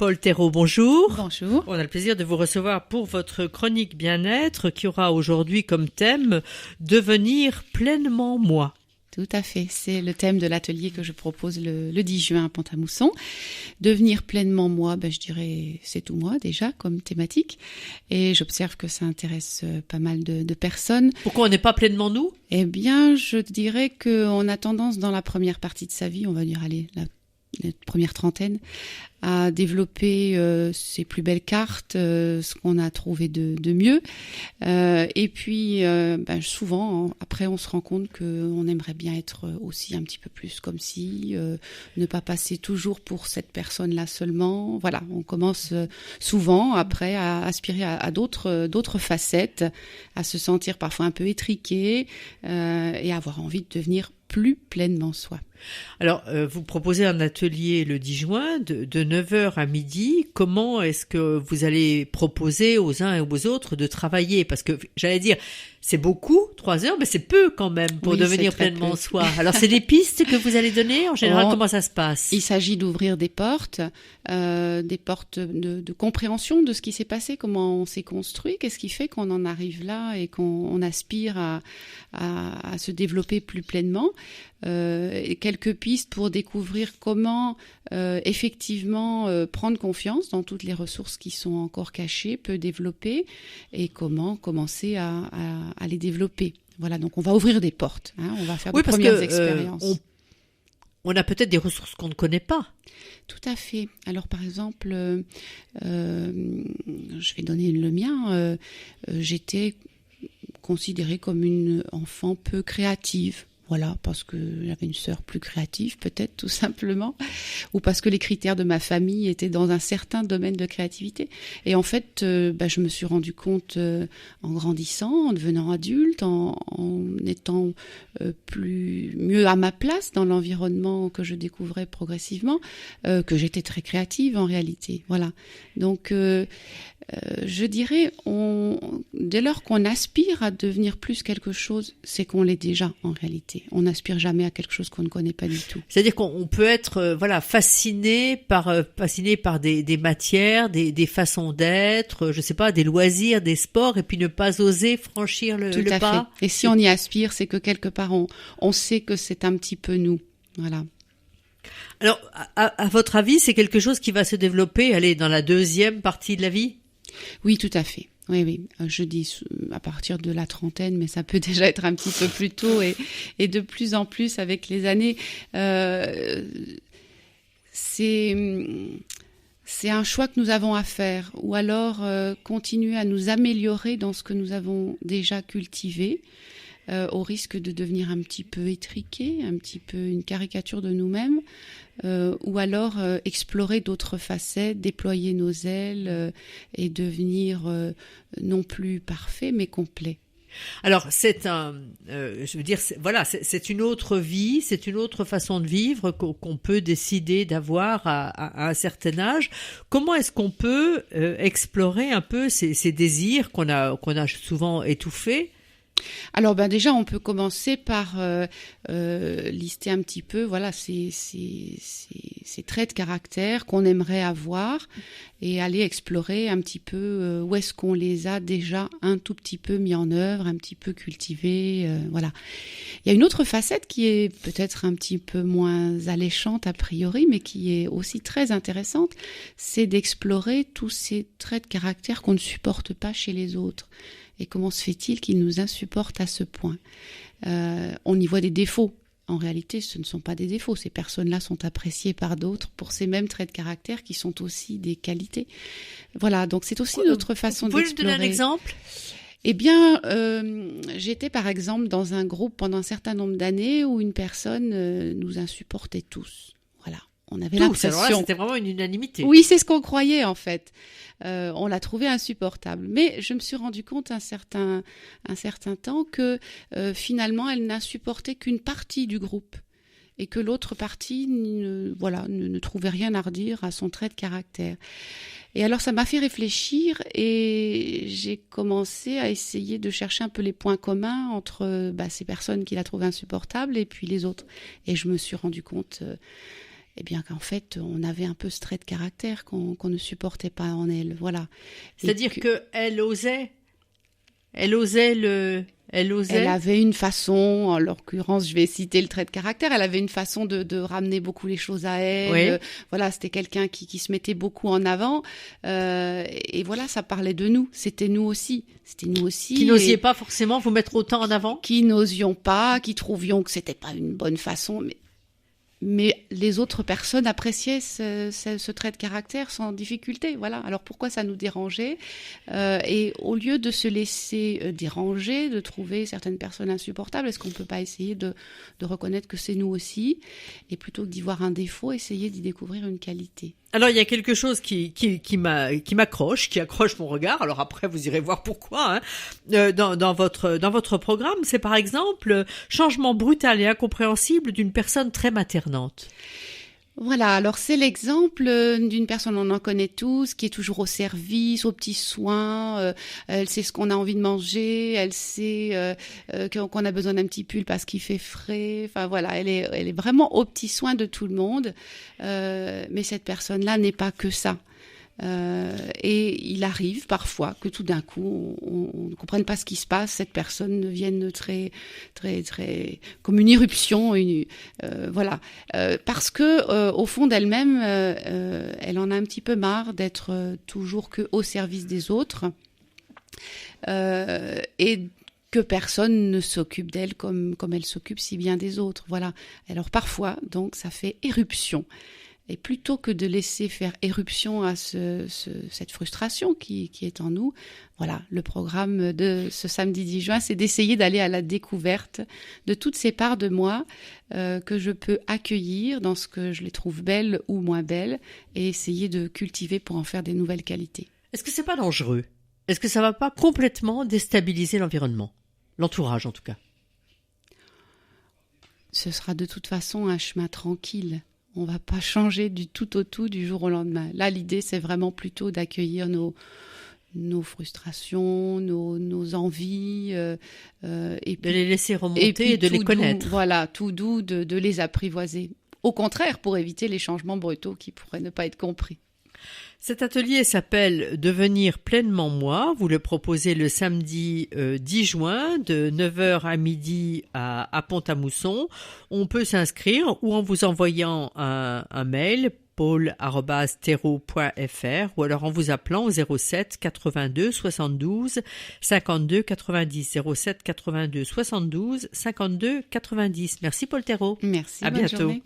Paul Thérault, bonjour. Bonjour. On a le plaisir de vous recevoir pour votre chronique bien-être qui aura aujourd'hui comme thème « Devenir pleinement moi ». Tout à fait, c'est le thème de l'atelier que je propose le 10 juin à Pont-à-Mousson. Devenir pleinement moi, je dirais c'est tout moi déjà comme thématique. Et j'observe que ça intéresse pas mal de personnes. Pourquoi on n'est pas pleinement nous ? Eh bien, je dirais qu'on a tendance dans la première partie de sa vie, on va dire la première trentaine, à développer ses plus belles cartes, ce qu'on a trouvé de mieux. Et puis, souvent, après, on se rend compte qu'on aimerait bien être aussi un petit peu plus comme si, ne pas passer toujours pour cette personne-là seulement. Voilà, on commence souvent, après, à aspirer à d'autres facettes, à se sentir parfois un peu étriqué et avoir envie de devenir plus pleinement soi. Alors, vous proposez un atelier le 10 juin de 9h à midi. Comment est-ce que vous allez proposer aux uns et aux autres de travailler ? Parce que, j'allais dire, c'est beaucoup, 3 heures, mais c'est peu quand même pour devenir pleinement soi. Alors, c'est des pistes que vous allez donner ? En général, comment ça se passe ? Il s'agit d'ouvrir des portes de compréhension de ce qui s'est passé, comment on s'est construit, qu'est-ce qui fait qu'on en arrive là et qu'on aspire à se développer plus pleinement. Et quelques pistes pour découvrir comment effectivement prendre confiance dans toutes les ressources qui sont encore cachées, peu développées, et comment commencer à les développer. Voilà, donc on va ouvrir des portes, on va faire de premières expériences. On a peut-être des ressources qu'on ne connaît pas. Tout à fait. Alors par exemple, je vais donner le mien, j'étais considérée comme une enfant peu créative. Voilà, parce que j'avais une sœur plus créative, peut-être, tout simplement, ou parce que les critères de ma famille étaient dans un certain domaine de créativité. Et en fait, je me suis rendu compte en grandissant, en devenant adulte, en étant mieux à ma place dans l'environnement que je découvrais progressivement, que j'étais très créative en réalité. Voilà. Donc, je dirais, dès lors qu'on aspire à devenir plus quelque chose, c'est qu'on l'est déjà en réalité. On n'aspire jamais à quelque chose qu'on ne connaît pas du tout. C'est-à-dire qu'on peut être fasciné par des matières, des façons d'être, je sais pas, des loisirs, des sports, et puis ne pas oser franchir le pas. Tout à fait. Et si on y aspire, c'est que quelque part on sait que c'est un petit peu nous. Voilà. Alors, à votre avis, c'est quelque chose qui va se développer, dans la deuxième partie de la vie ? Oui, tout à fait. Oui. Je dis à partir de la trentaine, mais ça peut déjà être un petit peu plus tôt et de plus en plus avec les années. C'est un choix que nous avons à faire, ou alors continuer à nous améliorer dans ce que nous avons déjà cultivé, au risque de devenir un petit peu étriqué, un petit peu une caricature de nous-mêmes, ou alors explorer d'autres facettes, déployer nos ailes et devenir non plus parfait mais complet. Alors c'est une autre vie, c'est une autre façon de vivre qu'on peut décider d'avoir à un certain âge. Comment est-ce qu'on peut explorer un peu ces désirs qu'on a souvent étouffés ? Alors déjà on peut commencer par lister un petit peu ces traits de caractère qu'on aimerait avoir et aller explorer un petit peu où est-ce qu'on les a déjà un tout petit peu mis en œuvre, un petit peu cultivés, voilà. Il y a une autre facette qui est peut-être un petit peu moins alléchante a priori, mais qui est aussi très intéressante, c'est d'explorer tous ces traits de caractère qu'on ne supporte pas chez les autres. Et comment se fait-il qu'ils nous insupportent à ce point ? On y voit des défauts. En réalité, ce ne sont pas des défauts. Ces personnes-là sont appréciées par d'autres pour ces mêmes traits de caractère qui sont aussi des qualités. Voilà, donc c'est aussi notre façon d'explorer. Vous pouvez me donner un exemple ? Eh bien, j'étais par exemple dans un groupe pendant un certain nombre d'années où une personne nous insupportait tous. Voilà. On avait l'impression. Alors là, c'était vraiment une unanimité. Oui, c'est ce qu'on croyait en fait. On l'a trouvé insupportable. Mais je me suis rendu compte un certain temps que finalement, elle n'a supporté qu'une partie du groupe et que l'autre partie ne trouvait rien à redire à son trait de caractère. Et alors, ça m'a fait réfléchir et j'ai commencé à essayer de chercher un peu les points communs entre ces personnes qui la trouvaient insupportable et puis les autres. Et je me suis rendu compte eh bien qu'en fait, on avait un peu ce trait de caractère qu'on ne supportait pas en elle. Voilà. C'est-à-dire qu'elle osait. Elle avait une façon, en l'occurrence, je vais citer le trait de caractère, elle avait une façon de ramener beaucoup les choses à elle. Oui. Voilà, c'était quelqu'un qui se mettait beaucoup en avant. Et voilà, ça parlait de nous. C'était nous aussi. Qui n'osiez pas forcément vous mettre autant en avant ? Qui n'osions pas, qui trouvions que c'était pas une bonne façon. Mais les autres personnes appréciaient ce trait de caractère sans difficulté. Voilà. Alors pourquoi ça nous dérangeait ? Et au lieu de se laisser déranger, de trouver certaines personnes insupportables, est-ce qu'on ne peut pas essayer de reconnaître que c'est nous aussi ? Et plutôt que d'y voir un défaut, essayer d'y découvrir une qualité. Alors, il y a quelque chose qui m'accroche, qui accroche mon regard. Alors après, vous irez voir pourquoi. Dans votre programme, c'est par exemple changement brutal et incompréhensible d'une personne très maternante. Voilà, alors c'est l'exemple d'une personne, on en connaît tous, qui est toujours au service, aux petits soins, elle sait ce qu'on a envie de manger, elle sait qu'on a besoin d'un petit pull parce qu'il fait frais, enfin voilà, elle est vraiment aux petits soins de tout le monde, mais cette personne-là n'est pas que ça. Et il arrive parfois que tout d'un coup on ne comprenne pas ce qui se passe, cette personne devienne très comme une éruption, voilà, parce que au fond d'elle-même, elle en a un petit peu marre d'être toujours que au service des autres, et que personne ne s'occupe d'elle comme elle s'occupe si bien des autres. Voilà. Alors parfois, donc, ça fait éruption. Et plutôt que de laisser faire éruption à cette frustration qui est en nous, voilà, le programme de ce samedi 10 juin, c'est d'essayer d'aller à la découverte de toutes ces parts de moi que je peux accueillir dans ce que je les trouve belles ou moins belles et essayer de cultiver pour en faire des nouvelles qualités. Est-ce que c'est pas dangereux ? Est-ce que ça va pas complètement déstabiliser l'environnement ? L'entourage, en tout cas. Ce sera de toute façon un chemin tranquille. On ne va pas changer du tout au tout du jour au lendemain. Là, l'idée, c'est vraiment plutôt d'accueillir nos frustrations, nos envies. Et de les laisser remonter et de les connaître. Voilà, tout doux, de les apprivoiser. Au contraire, pour éviter les changements brutaux qui pourraient ne pas être compris. Cet atelier s'appelle « Devenir pleinement moi ». Vous le proposez le samedi 10 juin de 9h à midi à Pont-à-Mousson. On peut s'inscrire ou en vous envoyant un mail paul@terreau.fr ou alors en vous appelant au 07 82 72 52 90 07 82 72 52 90. Merci Paul Thérault. Merci, à bonne bientôt. Journée.